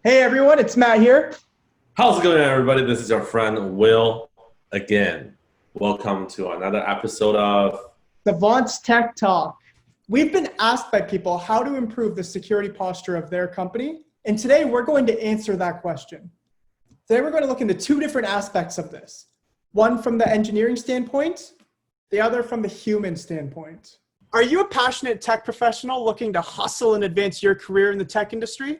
Hey everyone, it's Matt here. How's it going, everybody? This is your friend Will again. Welcome to another episode of Savants Tech Talk. We've been asked by people how to improve the security posture of their company, and today we're going to answer that question. Today we're going to look into two different aspects of this. One from the engineering standpoint, the other from the human standpoint. Are you a passionate tech professional looking to hustle and advance your career in the tech industry?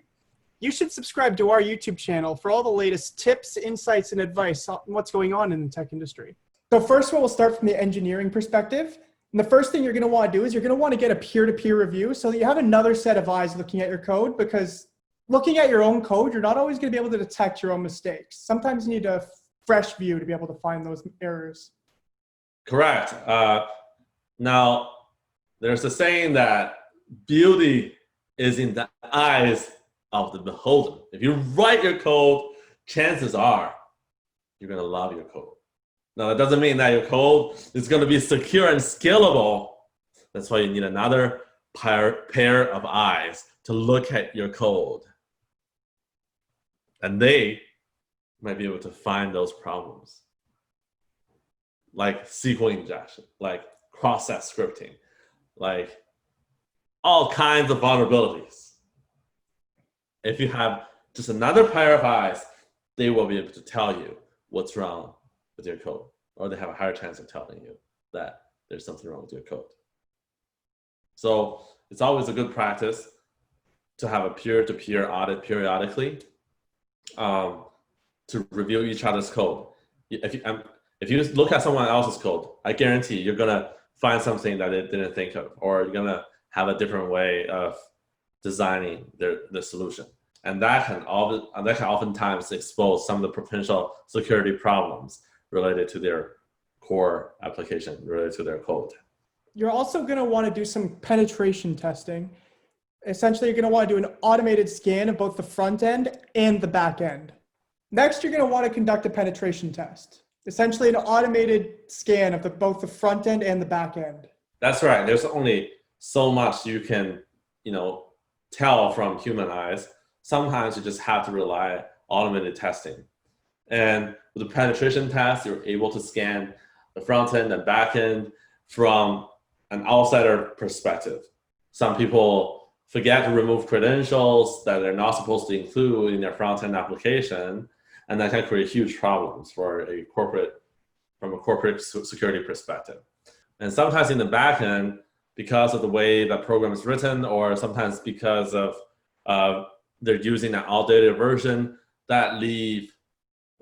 You should subscribe to our YouTube channel for all the latest tips, insights, and advice on what's going on in the tech industry. So first we'll start from the engineering perspective. And the first thing you're going to want to do is you're going to want to get a peer-to-peer review so that you have another set of eyes looking at your code, because looking at your own code, you're not always going to be able to detect your own mistakes. Sometimes you need a fresh view to be able to find those errors. Correct. Now, there's a saying that beauty is in the eyes of the beholder. If you write your code, chances are you're going to love your code. Now, that doesn't mean that your code is going to be secure and scalable. That's why you need another pair of eyes to look at your code. And they might be able to find those problems, like SQL injection, like cross-site scripting, like all kinds of vulnerabilities. If you have just another pair of eyes, they will be able to tell you what's wrong with your code, or they have a higher chance of telling you that there's something wrong with your code. So it's always a good practice to have a peer-to-peer audit periodically to review each other's code. If you look at someone else's code, I guarantee you're gonna find something that they didn't think of, or you're gonna have a different way of designing the solution. And that can oftentimes expose some of the potential security problems related to their core application, related to their code. You're also going to want to do some penetration testing. Essentially, you're going to want to do an automated scan of both the front end and the back end. Next, you're going to want to conduct a penetration test. Essentially, an automated scan of both the front end and the back end. That's right. There's only so much you can, tell from human eyes. Sometimes you just have to rely on automated testing. And with the penetration test, you're able to scan the front end and back end from an outsider perspective. Some people forget to remove credentials that they're not supposed to include in their front end application, and that can create huge problems from a corporate security perspective. And sometimes in the back end, because of the way the program is written, or sometimes because of they're using an outdated version, that leave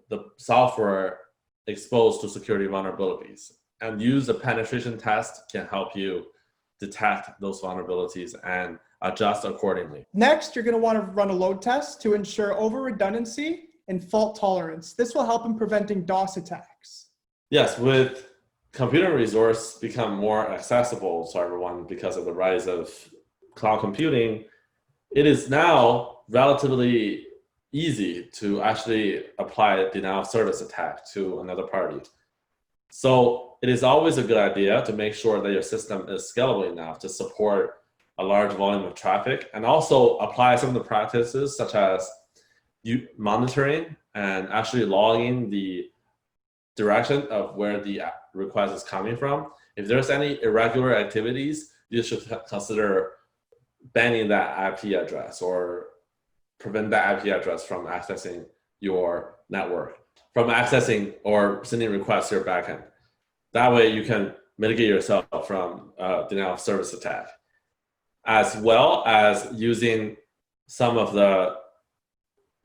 the software exposed to security vulnerabilities. And use a penetration test can help you detect those vulnerabilities and adjust accordingly. Next, you're going to want to run a load test to ensure over-redundancy and fault tolerance. This will help in preventing DOS attacks. Yes, with computer resource become more accessible to everyone because of the rise of cloud computing, it is now relatively easy to actually apply a denial of service attack to another party. So it is always a good idea to make sure that your system is scalable enough to support a large volume of traffic, and also apply some of the practices such as monitoring and actually logging the direction of where the request is coming from. If there's any irregular activities, you should consider banning that IP address or prevent that IP address from accessing your network, from accessing or sending requests to your backend. That way you can mitigate yourself from denial of service attack, as well as using some of the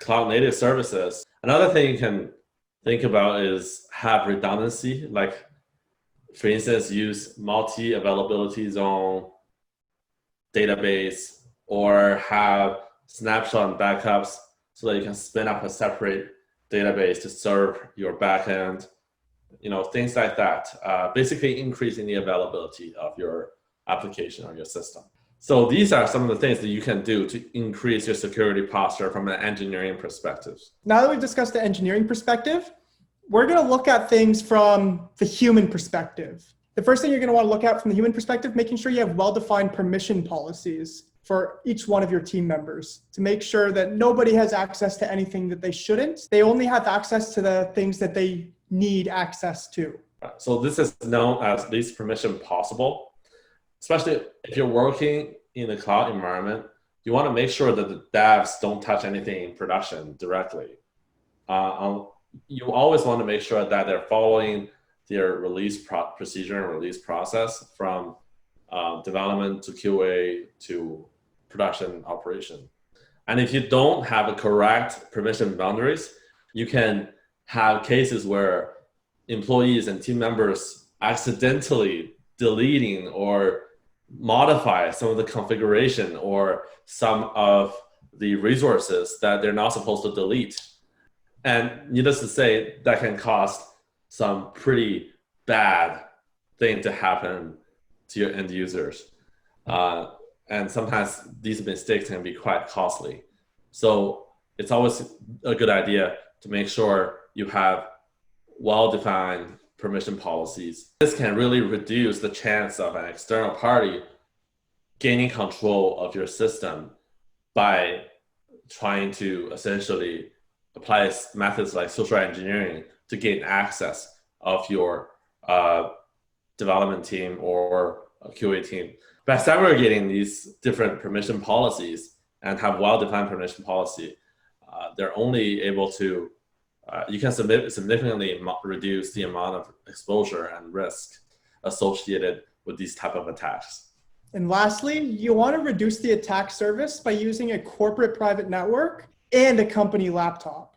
cloud native services. Another thing you can think about is have redundancy, like for instance, use multi-availability zone database, or have snapshot and backups so that you can spin up a separate database to serve your backend, things like that. Basically increasing the availability of your application or your system. So these are some of the things that you can do to increase your security posture from an engineering perspective. Now that we've discussed the engineering perspective, we're going to look at things from the human perspective. The first thing you're going to want to look at from the human perspective, making sure you have well-defined permission policies. for each one of your team members to make sure that nobody has access to anything that they shouldn't. They only have access to the things that they need access to. So this is known as least permission possible. Especially if you're working in a cloud environment, you want to make sure that the devs don't touch anything in production directly. You always want to make sure that they're following their release procedure and release process from development to QA to production operation. And if you don't have a correct permission boundaries, you can have cases where employees and team members accidentally deleting or modify some of the configuration or some of the resources that they're not supposed to delete. And needless to say, that can cause some pretty bad thing to happen to your end users. And sometimes these mistakes can be quite costly. So it's always a good idea to make sure you have well-defined permission policies. This can really reduce the chance of an external party gaining control of your system by trying to essentially apply methods like social engineering to gain access of your development team or a QA team. By segregating these different permission policies and have well-defined permission policy, they're only able to, you can significantly reduce the amount of exposure and risk associated with these type of attacks. And lastly, you want to reduce the attack surface by using a corporate private network and a company laptop.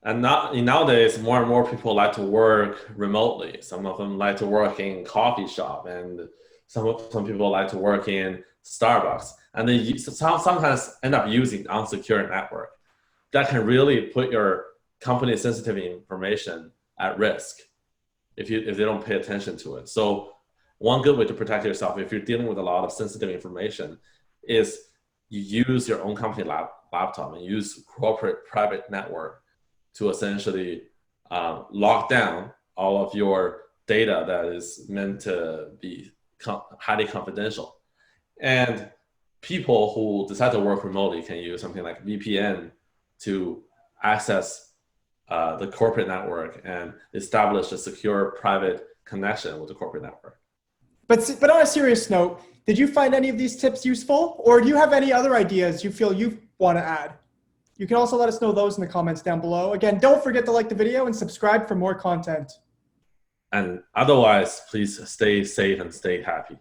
And nowadays, more and more people like to work remotely. Some of them like to work in coffee shop, and some people like to work in Starbucks. And they sometimes end up using unsecured network. That can really put your company's sensitive information at risk if they don't pay attention to it. So one good way to protect yourself if you're dealing with a lot of sensitive information is you use your own company laptop and use corporate private network to essentially lock down all of your data that is meant to be highly confidential. And people who decide to work remotely can use something like VPN to access the corporate network and establish a secure private connection with the corporate network. But on a serious note, did you find any of these tips useful, or do you have any other ideas you feel you want to add? You can also let us know those in the comments down below. Again, don't forget to like the video and subscribe for more content. And otherwise, please stay safe and stay happy.